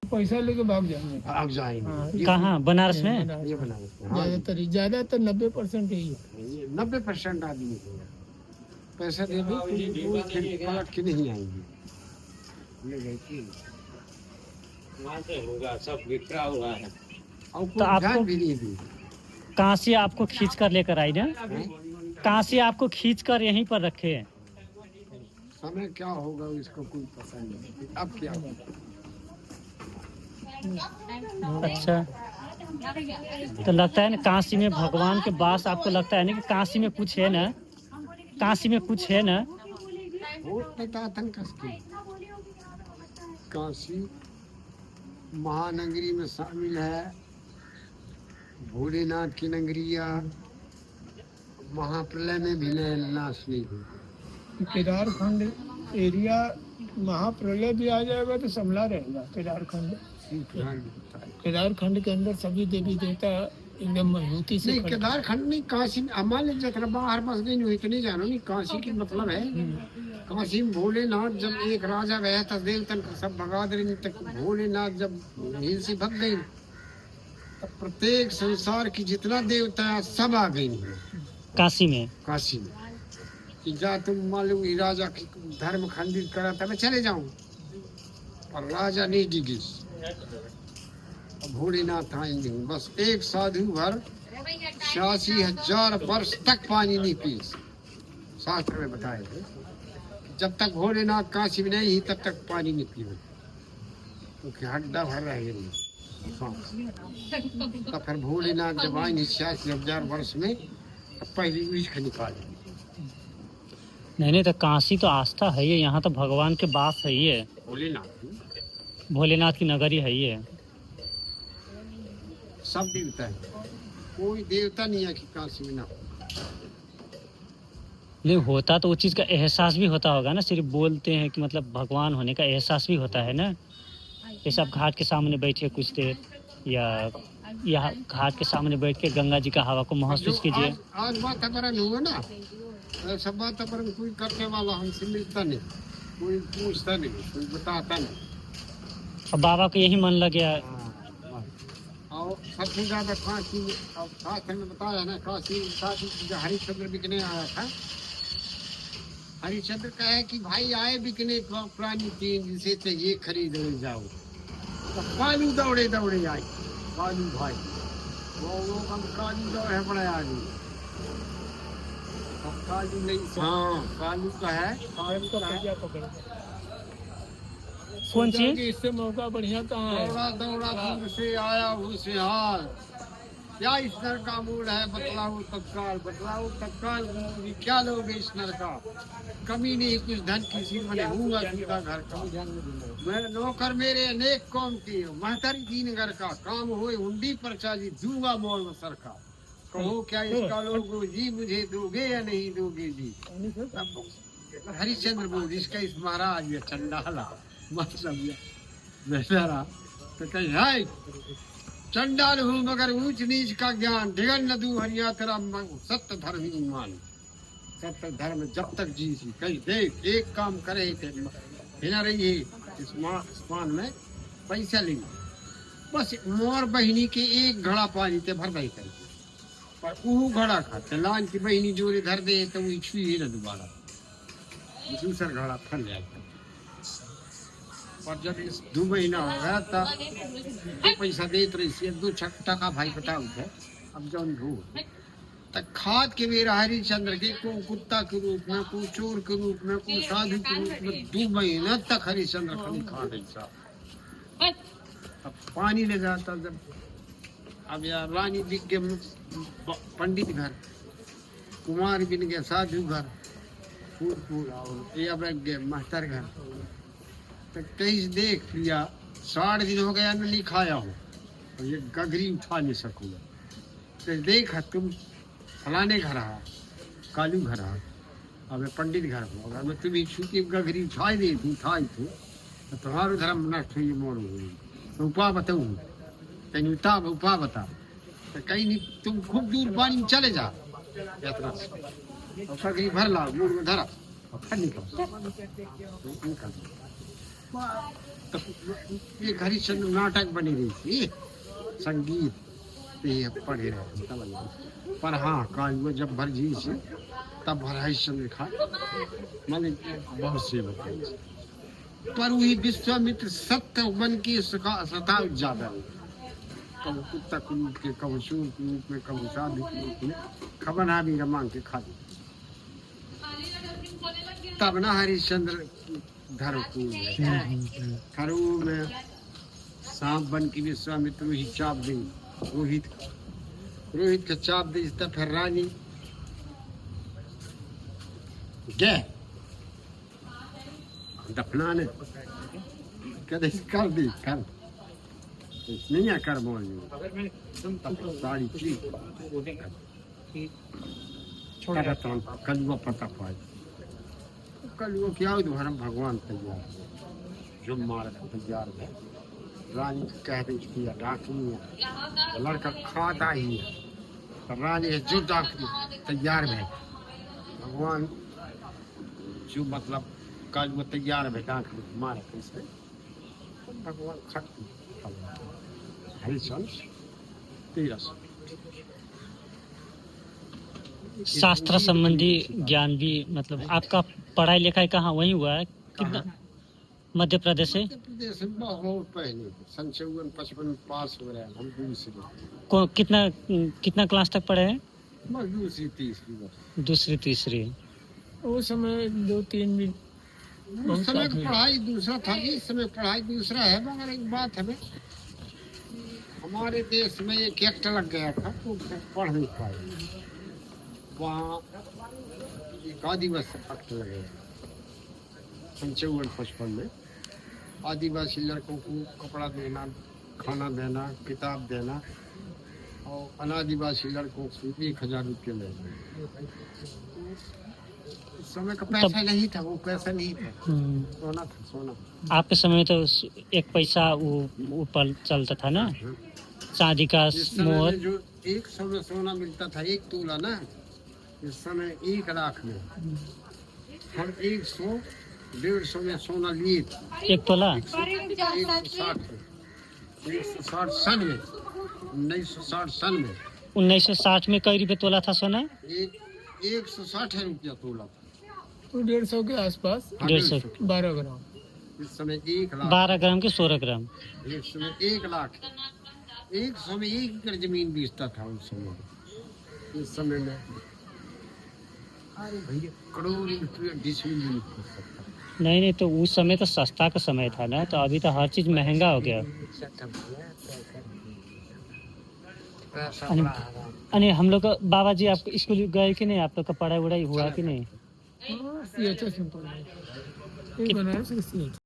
पैसा लेके भाग जाएंगे। भाग जाएंगे। हाँ, कहाँ, बनारस में? ये बनारस में, हाँ। ज्यादातर 90% यही है। 90% आदमी है। पैसा दे दो, पलट के नहीं आएंगे। ले गए कि वहाँ से होगा, सब बिखरा हुआ है। और तो कोई आपको ध्यान भी नहीं दी। कहाँ से आपको खींच कर लेकर आई ना? कहाँ से आपको खींच कर यहीं पर रखे हैं? समय क्या होगा इसको कोई पता नहीं। अब क्या होगा? अच्छा, तो लगता है ना काशी में भगवान के वास, आपको लगता है ना कि काशी में कुछ है ना? काशी में कुछ है ना? काशी महानगरी में शामिल है, भोलेनाथ की नगरिया, महाप्रलय में भी नाश नहीं हुई। केदारखंड एरिया महाप्रलय भी आ जाएगा तो संभला रहेगा। केदारखंड के अंदर सभी देवी देवता एकदम मजबूती से नहीं, केदारखंड नहीं, काशी में हमारे जब बाहर बस गई नहीं, इतनी जानो नहीं काशी की मतलब है। काशी में भोलेनाथ जब एक राजा गया था, देवतन सब भगा दे, तक भोलेनाथ जब हिल से भग गई, तब प्रत्येक संसार की जितना देवता है सब आ गई काशी में। काशी में कि जा तुम मालूम राजा की धर्म खंडित करा था, मैं चले जाऊं, और राजा नहीं डिगी। भोलेनाथ आएंगे, बस एक साधु भर 86,000 वर्ष तक पानी नहीं पी। शास्त्र में बताए थे जब तक भोलेनाथ काशी में नहीं तब तक पानी नहीं पी, क्योंकि हड्डा भर रह गए। तब फिर भोलेनाथ जब आएंगे 86,000 वर्ष में, तब पहली विष निकाले। नहीं, तो काशी तो आस्था है ही, यहाँ तो भगवान के वास है ही है। भोलेनाथ की नगरी है ही है। सब देवता है, कोई देवता नहीं है कि काशी में ना हो। नहीं होता तो वो चीज़ का एहसास भी होता होगा ना, सिर्फ बोलते हैं कि मतलब भगवान होने का एहसास भी होता है ना। जैसे आप घाट के सामने बैठे कुछ देर, या घाट के सामने बैठ के गंगा जी का हवा को महसूस कीजिए। आज वातावरण हुआ ना, सब वातावरण कोई करने वाला हमसे मिलता नहीं, कोई पूछता नहीं, कोई बताता नहीं। अब बाबा को यही मन लग गया। और सबसे ज्यादा काशी में, अब शास्त्र में बताया ना, काशी हरिश्चंद्र बिकने आया था। हरिश्चंद्र कहे कि भाई आए बिकने पुरानी चीज, जिसे चाहिए खरीद ले जाओ। तो कालू दौड़े दौड़े आए, कालू भाई वो लोग हम कालू दौड़े बड़े आगे। कालू नहीं, हाँ कालू का है। कौन चीज? इससे मौका बढ़िया कहाँ है? दौड़ा दौड़ा दूर से आया होशियार, क्या इस नर का मूल है, बतलाओ तत्काल, बतलाओ तत्काल। क्या लोगे इस नर का, कमी नहीं कुछ धन किसी में हूँगा सीधा घर का। मैं नौकर मेरे अनेक कौम की, महतरी 3 घर का, काम होए हुंडी पर चाजी, दूंगा मोल सर का। कहो क्या इसका लोगो जी, मुझे दोगे या नहीं दोगे जी। हरिश्चंद्र बोल, इसका इस महाराज ये चंडाला मतलब बेचारा तो कहीं है चंडाल हूँ मगर ऊंच नीच का ज्ञान, ढिगन न दू हरिया तेरा सत्य धर्म ही मान। सत्य धर्म जब तक जी सी, कहीं देख एक काम करे थे हिना रही है इस मान में पैसा लेंगे, बस मोर बहिनी के एक घड़ा पानी ते भर दही करे, पर वो घड़ा खाते लाल की बहिनी जोरे धर दे तो वो छुई ही न दोबारा, दूसरा घड़ा फल जाता। और जब इस 2 महीना हो गया था तो पैसा देते रही 2 टका भाई बताओ थे। अब जौन भू तक खाद के मेरा हरिश्चंद्र के को कुत्ता के रूप में, को चोर के रूप में, को साधु के रूप में 2 महीना तक हरिश्चंद्र खाली खा रही साहब। अब पानी ले जाता जब, अब यार रानी बिक गए पंडित घर, कुमार बिन गए साधु घर, ये अब गए महतर घर। तो कहीं देख लिया 60 दिन हो गया नहीं खाया हो, और ये गगरी उठा नहीं सकूंगा। तो देखा तुम फलाने घर आ, कालू घर आ, अब पंडित घर होगा, मैं तुम्हें छुट्टी गगरी उठाई दी थी, उठाई थी तो तुम्हारा धर्म नष्ट हुई मोड़ हुई। तो उपा बताऊँ कहीं उपा बता, तो कहीं नहीं तुम खूब दूर पानी में चले जा यात्रा से, और गगरी भर ला मुड़ में धरा और फिर निकल। तो एक हरिश्चंद्र नाटक बनी रही थी, संगीत पे पढ़े रहे तब। पर हाँ काज वो जब भरजी से तब हरिश्चंद्र खा मैंने बहुत से बताए। पर वही विश्वामित्र सत्य बन के सता ज्यादा कब कुत्ता के रूप के कब सूर के रूप में कब साधु के रूप में खबर आ भी मांग के खा तब ना हरिश्चंद्र खरू में सांप बन के विश्वामित्र ही चाप दी रोहित के चाप दी तब फिर रानी गए दफनाने कदे कर दी कर नहीं है कर बोल सारी चीज छोड़ा तो कलुआ पता पाए कलुआ क्या हो तुम्हारा भगवान तैयार जो मार तैयार है रानी कह रही थी डाकनी है लड़का खाता ही है तो रानी है जो डाकनी तैयार है भगवान जो मतलब कल वो तैयार है डाकनी मारे कैसे भगवान खट हरिश्चंद्र 1300 शास्त्र संबंधी ज्ञान भी मतलब आपका पढ़ाई लिखाई कहाँ वहीं हुआ है कितना मध्य प्रदेश से? मध्य प्रदेश में बहुत पहले 55 पास हो रहे हैं हम कितना क्लास तक पढ़े हैं? बस दूसरी तीसरी दूसरी तीसरी। उस समय 2-3 भी उस समय की पढ़ाई दूसरा था, इस समय पढ़ाई दूसरा है। मगर एक बात हमें हमारे देश में एक एक्ट लग गया था तो पढ़ नहीं पाए। वहाँ एक आदिवासी एक्ट लगे 55 में आदिवासी लड़कों को कपड़ा देना, खाना देना, किताब देना और अनादिवासी लड़कों को 1000 रुपये लेना। उस समय का पैसा नहीं था, वो पैसा नहीं था, सोना था सोना। आपके समय में तो 1 पैसा वो ऊपर चलता था ना, चांदी का मोहर। जो 100 में सोना मिलता था 1 तोला ना, इस समय 1 लाख में हम 100-150 में सोना लिए 1 तोला 160 सन में 1960 सन में 1960 में कई रुपए तोला था सोना? 160 रुपया तोला था, तो 150 के आसपास 150 12 ग्राम। इस समय 1 लाख 12 ग्राम के 16 ग्राम। इस समय 1 लाख 100 में 1 एकड़ जमीन बेचता था उस समय। इस समय में अरे भैया करोड़ रुपये डिसमिल नहीं तो उस समय तो सस्ता का समय था ना, तो अभी तो हर चीज महंगा हो गया। अरे हम लोग बाबा जी आप स्कूल गए कि नहीं? आप लोग का पढ़ाई वढ़ाई हुआ कि नहीं? हाँ, CHS में पढ़ा है। बनारस के CHS।